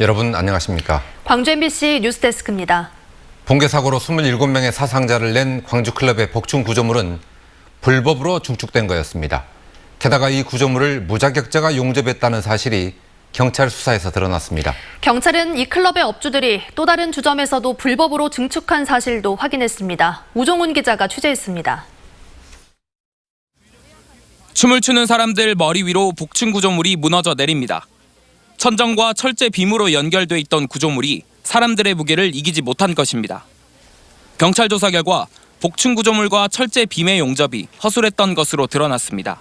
여러분 안녕하십니까? 광주 MBC 뉴스데스크입니다. 붕괴 사고로 27명의 사상자를 낸 광주 클럽의 복층 구조물은 불법으로 증축된 거였습니다. 게다가 이 구조물을 무자격자가 용접했다는 사실이 경찰 수사에서 드러났습니다. 경찰은 이 클럽의 업주들이 또 다른 주점에서도 불법으로 증축한 사실도 확인했습니다. 우종훈 기자가 취재했습니다. 춤을 추는 사람들 머리 위로 복층 구조물이 무너져 내립니다. 천정과 철제 빔으로 연결돼 있던 구조물이 사람들의 무게를 이기지 못한 것입니다. 경찰 조사 결과 복층 구조물과 철제 빔의 용접이 허술했던 것으로 드러났습니다.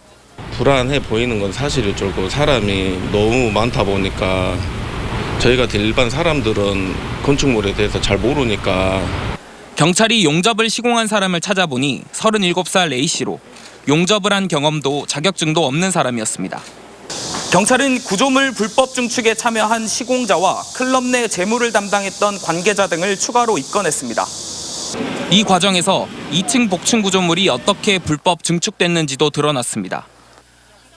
불안해 보이는 건 사실일 줄고 사람이 너무 많다 보니까 저희 같은 일반 사람들은 건축물에 대해서 잘 모르니까. 경찰이 용접을 시공한 사람을 찾아보니 37살 A씨로 용접을 한 경험도 자격증도 없는 사람이었습니다. 경찰은 구조물 불법 증축에 참여한 시공자와 클럽 내 재무를 담당했던 관계자 등을 추가로 입건했습니다. 이 과정에서 2층 복층 구조물이 어떻게 불법 증축됐는지도 드러났습니다.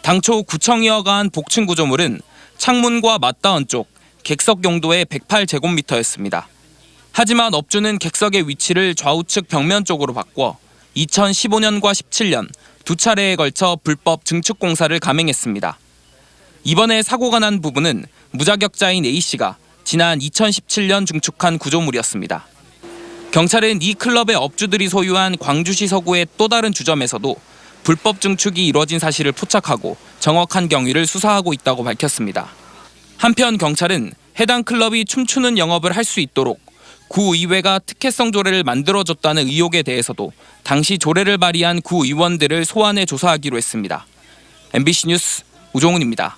당초 구청이 허가한 복층 구조물은 창문과 맞닿은 쪽 객석 용도의 108제곱미터였습니다. 하지만 업주는 객석의 위치를 좌우측 벽면 쪽으로 바꿔 2015년과 17년 두 차례에 걸쳐 불법 증축 공사를 감행했습니다. 이번에 사고가 난 부분은 무자격자인 A씨가 지난 2017년 증축한 구조물이었습니다. 경찰은 이 클럽의 업주들이 소유한 광주시 서구의 또 다른 주점에서도 불법 증축이 이뤄진 사실을 포착하고 정확한 경위를 수사하고 있다고 밝혔습니다. 한편 경찰은 해당 클럽이 춤추는 영업을 할 수 있도록 구의회가 특혜성 조례를 만들어줬다는 의혹에 대해서도 당시 조례를 발의한 구의원들을 소환해 조사하기로 했습니다. MBC 뉴스 우종훈입니다.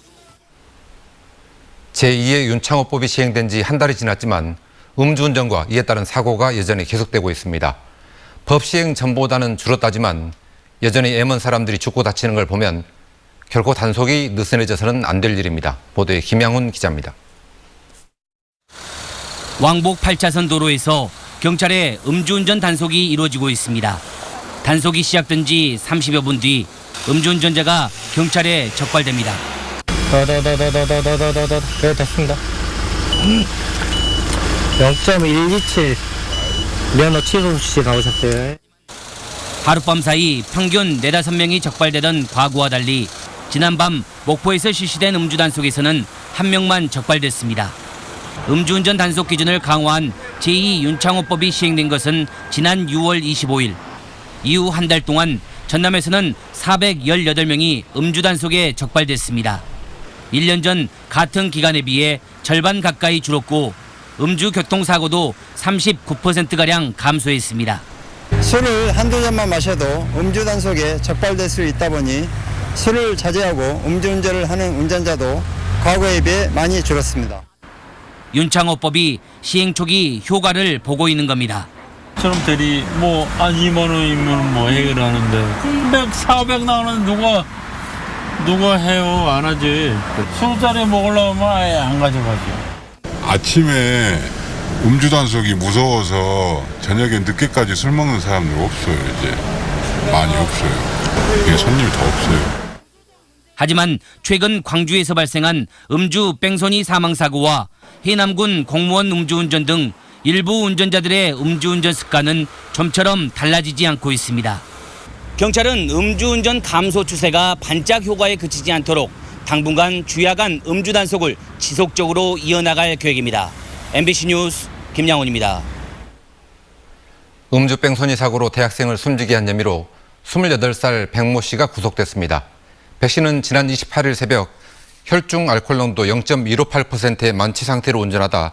제2의 윤창호법이 시행된 지 한 달이 지났지만 음주운전과 이에 따른 사고가 여전히 계속되고 있습니다. 법 시행 전보다는 줄었다지만 여전히 애먼 사람들이 죽고 다치는 걸 보면 결코 단속이 느슨해져서는 안 될 일입니다. 보도에 김양훈 기자입니다. 왕복 8차선 도로에서 경찰의 음주운전 단속이 이루어지고 있습니다. 단속이 시작된 지 30여 분 뒤 음주운전자가 경찰에 적발됩니다. 네, 됐습니다. 0.127 면허 취소 시 나오셨어요. 하룻밤 사이 평균 4-5명이 적발되던 과거와 달리 지난밤 목포에서 실시된 음주 단속에서는 1명만 적발됐습니다. 음주운전 단속 기준을 강화한 제2 윤창호법이 시행된 것은 지난 6월 25일. 이후 한 달 동안 전남에서는 418명이 음주 단속에 적발됐습니다. 1년 전 같은 기간에 비해 절반 가까이 줄었고 음주 교통사고도 39%가량 감소했습니다. 술을 한두 잔만 마셔도 음주 단속에 적발될 수 있다 보니 술을 자제하고 음주운전을 하는 운전자도 과거에 비해 많이 줄었습니다. 윤창호법이 시행 초기 효과를 보고 있는 겁니다. 저럼 대리 한 2만 원이면 해결하는데 300, 400 나오는 누가 해요? 안 하지. 술자리 먹으려면 아예 안 가져가죠. 아침에 음주 단속이 무서워서 저녁에 늦게까지 술 먹는 사람들 없어요. 이제 많이 없어요. 이게 손님이 더 없어요. 하지만 최근 광주에서 발생한 음주 뺑소니 사망사고와 해남군 공무원 음주운전 등 일부 운전자들의 음주운전 습관은 좀처럼 달라지지 않고 있습니다. 경찰은 음주운전 감소 추세가 반짝 효과에 그치지 않도록 당분간 주야간 음주 단속을 지속적으로 이어나갈 계획입니다. MBC 뉴스 김양훈입니다. 음주 뺑소니 사고로 대학생을 숨지게 한 혐의로 28살 백모 씨가 구속됐습니다. 백 씨는 지난 28일 새벽 혈중 알코올 농도 0.158%의 만취 상태로 운전하다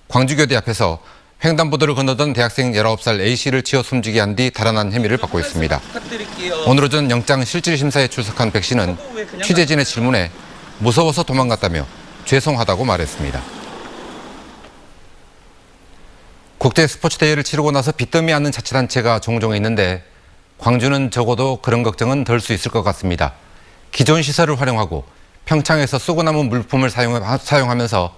광주교대 앞에서 횡단보도를 건너던 대학생 19살 A씨를 치어 숨지게 한 뒤 달아난 혐의를 받고 있습니다. 오늘 오전 영장 실질심사에 출석한 백 씨는 취재진의 질문에 무서워서 도망갔다며 죄송하다고 말했습니다. 국제 스포츠 대회를 치르고 나서 빚더미 않는 자치단체가 종종 있는데 광주는 적어도 그런 걱정은 덜 수 있을 것 같습니다. 기존 시설을 활용하고 평창에서 쓰고 남은 물품을 사용하면서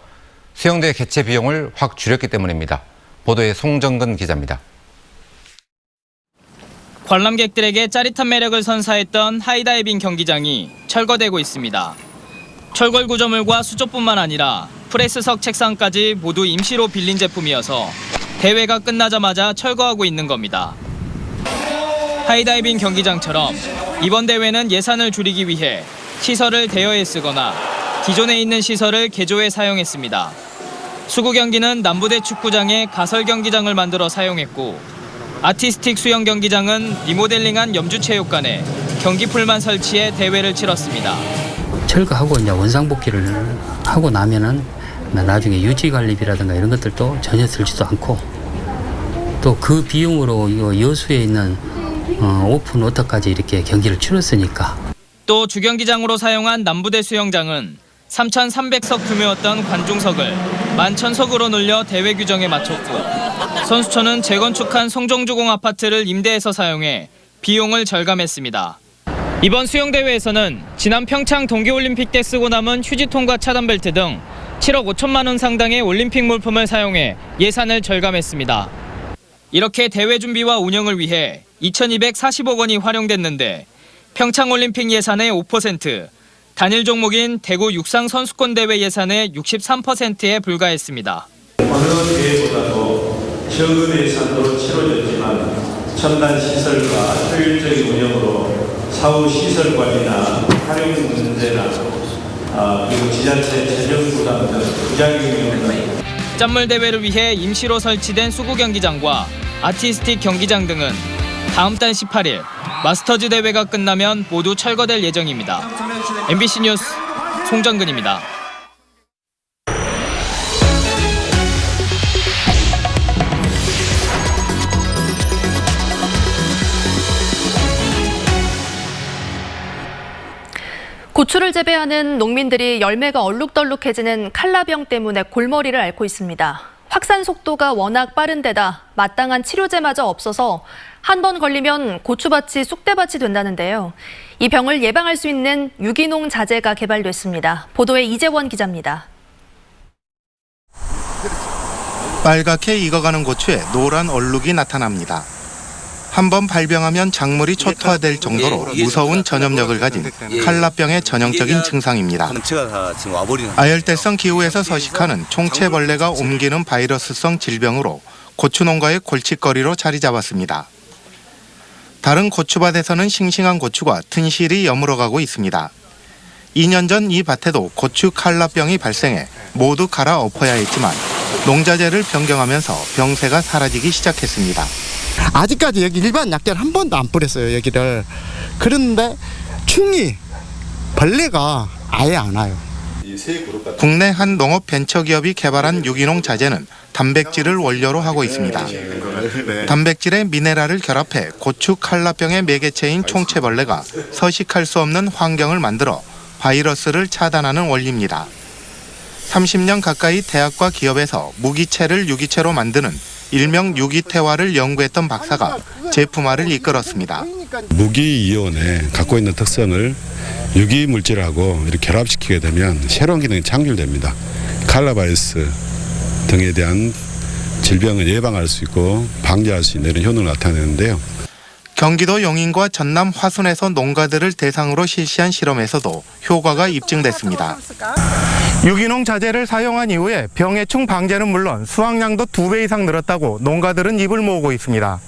수영대 개최 비용을 확 줄였기 때문입니다. 보도에 송정근 기자입니다. 관람객들에게 짜릿한 매력을 선사했던 하이다이빙 경기장이 철거되고 있습니다. 철골 구조물과 수조뿐만 아니라 프레스석 책상까지 모두 임시로 빌린 제품이어서 대회가 끝나자마자 철거하고 있는 겁니다. 하이다이빙 경기장처럼 이번 대회는 예산을 줄이기 위해 시설을 대여해 쓰거나 기존에 있는 시설을 개조해 사용했습니다. 수구 경기는 남부대 축구장에 가설 경기장을 만들어 사용했고 아티스틱 수영 경기장은 리모델링한 염주체육관에 경기풀만 설치해 대회를 치렀습니다. 철거하고 이제 원상복귀를 하고 나면은 나중에 유지관리비라든가 이런 것들도 전혀 들지도 않고 또 그 비용으로 이 여수에 있는 오픈 워터까지 이렇게 경기를 치렀으니까. 또 주경기장으로 사용한 남부대 수영장은 3,300석 규모였던 관중석을 11,000석으로 늘려 대회 규정에 맞췄고 선수촌은 재건축한 송정주공 아파트를 임대해서 사용해 비용을 절감했습니다. 이번 수영대회에서는 지난 평창 동계올림픽 때 쓰고 남은 휴지통과 차단벨트 등 7억 5천만 원 상당의 올림픽 물품을 사용해 예산을 절감했습니다. 이렇게 대회 준비와 운영을 위해 2,240억 원이 활용됐는데 평창올림픽 예산의 5%, 단일 종목인 대구 육상 선수권 대회 예산의 63%에 불과했습니다. 어느 대회보다도 적은 예산으로 치러졌지만 첨단 시설과 효율적인 운영으로 사후 시설 관리나 활용 문제나 그리고 지자체 재정 부담 등 부작용이 없는 짠물 대회를 위해 임시로 설치된 수구 경기장과 아티스틱 경기장 등은 다음 달 18일 마스터즈 대회가 끝나면 모두 철거될 예정입니다. MBC 뉴스 송정근입니다. 고추를 재배하는 농민들이 열매가 얼룩덜룩해지는 칼라병 때문에 골머리를 앓고 있습니다. 확산 속도가 워낙 빠른 데다 마땅한 치료제마저 없어서 한 번 걸리면 고추밭이 쑥대밭이 된다는데요. 이 병을 예방할 수 있는 유기농 자재가 개발됐습니다. 보도에 이재원 기자입니다. 빨갛게 익어가는 고추에 노란 얼룩이 나타납니다. 한번 발병하면 작물이 초토화될 정도로 무서운 전염력을 가진 칼라병의 전형적인 증상입니다. 아열대성 기후에서 서식하는 총체벌레가 옮기는 바이러스성 질병으로 고추 농가의 골칫거리로 자리 잡았습니다. 다른 고추밭에서는 싱싱한 고추가 튼실히 여물어가고 있습니다. 2년 전 이 밭에도 고추 칼라병이 발생해 모두 갈아엎어야 했지만 농자재를 변경하면서 병세가 사라지기 시작했습니다. 아직까지 여기 일반 약재를 한 번도 안 뿌렸어요, 여기를. 그런데 충이 벌레가 아예 안 와요. 국내 한 농업 벤처기업이 개발한 유기농 자재는 단백질을 원료로 하고 있습니다. 단백질에 미네랄을 결합해 고추 칼라병의 매개체인 총체벌레가 서식할 수 없는 환경을 만들어 바이러스를 차단하는 원리입니다. 30년 가까이 대학과 기업에서 무기체를 유기체로 만드는 일명 유기태화를 연구했던 박사가 제품화를 이끌었습니다. 무기이온에 갖고 있는 특성을 유기물질하고 이렇게 결합시키게 되면 새로운 기능이 창출됩니다. 칼라바이러스 등에 대한 질병을 예방할 수 있고 방지할 수 있는 이런 효능을 나타내는데요. 경기도 용인과 전남 화순에서 농가들을 대상으로 실시한 실험에서도 효과가 입증됐습니다. 유기농 자재를 사용한 이후에 병해충 방제는 물론 수확량도 2배 이상 늘었다고 농가들은 입을 모으고 있습니다.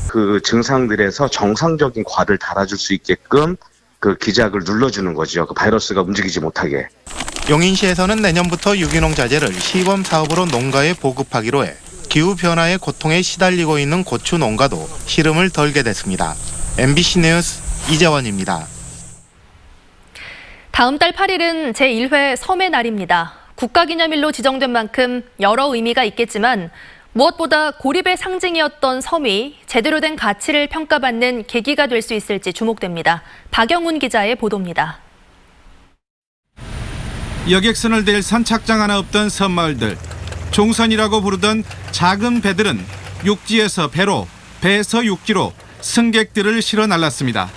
그 증상들에서 정상적인 과를 달아줄 수 있게끔 그 기작을 눌러주는 거죠. 그 바이러스가 움직이지 못하게. 용인시에서는 내년부터 유기농 자재를 시범 사업으로 농가에 보급하기로 해 기후변화의 고통에 시달리고 있는 고추 농가도 시름을 덜게 됐습니다. MBC 뉴스 이재원입니다. 다음 달 8일은 제1회 섬의 날입니다. 국가기념일로 지정된 만큼 여러 의미가 있겠지만 무엇보다 고립의 상징이었던 섬이 제대로 된 가치를 평가받는 계기가 될 수 있을지 주목됩니다. 박영훈 기자의 보도입니다. 여객선을 댈 선착장 하나 없던 섬마을들. 종선이라고 부르던 작은 배들은 육지에서 배로, 배에서 육지로 승객들을 실어 날랐습니다.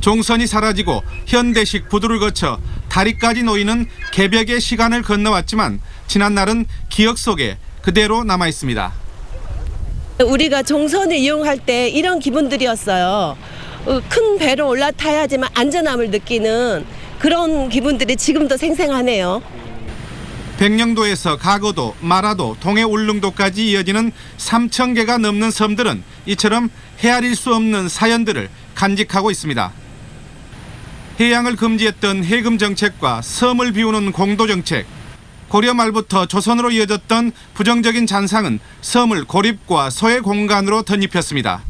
종선이 사라지고 현대식 부두를 거쳐 다리까지 놓이는 개벽의 시간을 건너왔지만 지난 날은 기억 속에 그대로 남아 있습니다. 우리가 종선을 이용할 때 이런 기분들이었어요. 큰 배로 올라타야지만 안전함을 느끼는 그런 기분들이 지금도 생생하네요. 백령도에서 가거도, 마라도, 동해 울릉도까지 이어지는 3,000개가 넘는 섬들은 이처럼 헤아릴 수 없는 사연들을 간직하고 있습니다. 해양을 금지했던 해금 정책과 섬을 비우는 공도 정책, 고려 말부터 조선으로 이어졌던 부정적인 잔상은 섬을 고립과 소외 공간으로 덧입혔습니다.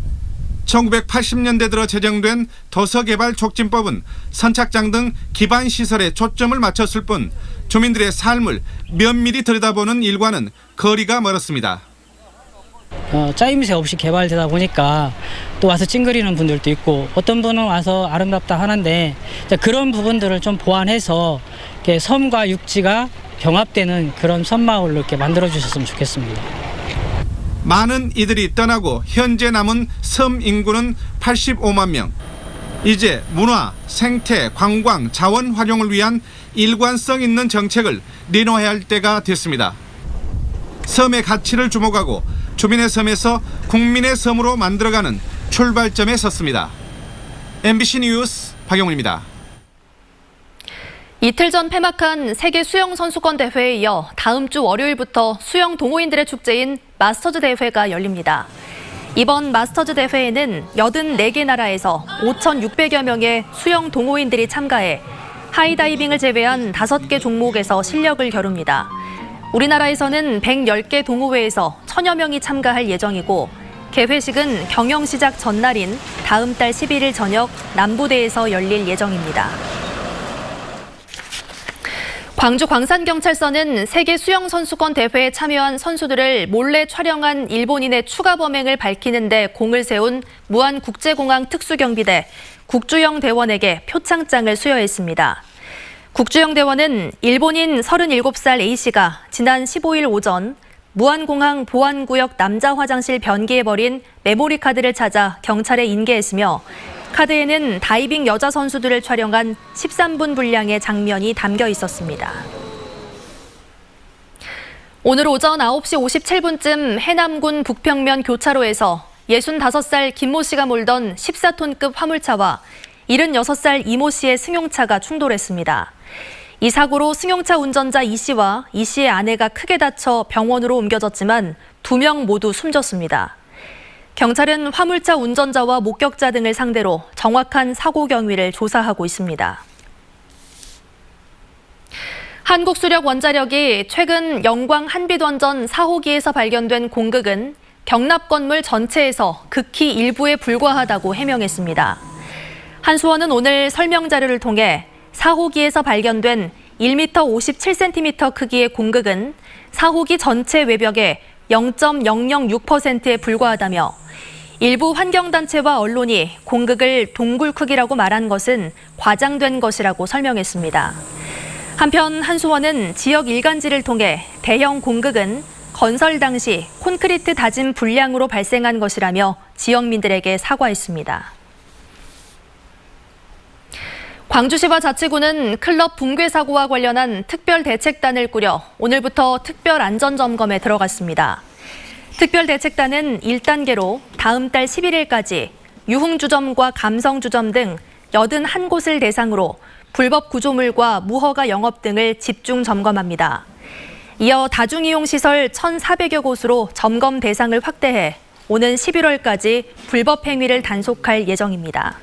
1980년대 들어 제정된 도서개발촉진법은 선착장 등 기반 시설에 초점을 맞췄을 뿐 주민들의 삶을 면밀히 들여다보는 일과는 거리가 멀었습니다. 짜임새 없이 개발되다 보니까 또 와서 찡그리는 분들도 있고 어떤 분은 와서 아름답다 하는데 그런 부분들을 좀 보완해서 이렇게 섬과 육지가 병합되는 그런 섬마을로 이렇게 만들어 주셨으면 좋겠습니다. 많은 이들이 떠나고 현재 남은 섬 인구는 85만 명. 이제 문화, 생태, 관광, 자원 활용을 위한 일관성 있는 정책을 내놓아야 할 때가 됐습니다. 섬의 가치를 주목하고 주민의 섬에서 국민의 섬으로 만들어가는 출발점에 섰습니다. MBC 뉴스 박영훈입니다. 이틀 전 폐막한 세계 수영 선수권 대회에 이어 다음 주 월요일부터 수영 동호인들의 축제인 마스터즈 대회가 열립니다. 이번 마스터즈 대회에는 84개 나라에서 5,600여 명의 수영 동호인들이 참가해 하이다이빙을 제외한 5개 종목에서 실력을 겨룹니다. 우리나라에서는 110개 동호회에서 1,000여 명이 참가할 예정이고 개회식은 경영 시작 전날인 다음 달 11일 저녁 남부대에서 열릴 예정입니다. 광주 광산경찰서는 세계 수영 선수권 대회에 참여한 선수들을 몰래 촬영한 일본인의 추가 범행을 밝히는 데 공을 세운 무안국제공항 특수경비대 국주영 대원에게 표창장을 수여했습니다. 국주영 대원은 일본인 37살 A씨가 지난 15일 오전 무안공항 보안구역 남자 화장실 변기에 버린 메모리 카드를 찾아 경찰에 인계했으며 카드에는 다이빙 여자 선수들을 촬영한 13분 분량의 장면이 담겨 있었습니다. 오늘 오전 9시 57분쯤 해남군 북평면 교차로에서 65살 김모 씨가 몰던 14톤급 화물차와 76살 이모 씨의 승용차가 충돌했습니다. 이 사고로 승용차 운전자 이 씨와 이 씨의 아내가 크게 다쳐 병원으로 옮겨졌지만 2명 모두 숨졌습니다. 경찰은 화물차 운전자와 목격자 등을 상대로 정확한 사고 경위를 조사하고 있습니다. 한국수력원자력이 최근 영광 한빛원전 4호기에서 발견된 공극은 경납 건물 전체에서 극히 일부에 불과하다고 해명했습니다. 한수원은 오늘 설명 자료를 통해 4호기에서 발견된 1m 57cm 크기의 공극은 4호기 전체 외벽의 0.006%에 불과하다며 일부 환경단체와 언론이 공극을 동굴 크기라고 말한 것은 과장된 것이라고 설명했습니다. 한편 한수원은 지역 일간지를 통해 대형 공극은 건설 당시 콘크리트 다짐 불량으로 발생한 것이라며 지역민들에게 사과했습니다. 광주시와 자치구는 클럽 붕괴 사고와 관련한 특별대책단을 꾸려 오늘부터 특별안전점검에 들어갔습니다. 특별대책단은 1단계로 다음 달 11일까지 유흥주점과 감성주점 등 81곳을 대상으로 불법 구조물과 무허가 영업 등을 집중 점검합니다. 이어 다중이용시설 1,400여 곳으로 점검 대상을 확대해 오는 11월까지 불법 행위를 단속할 예정입니다.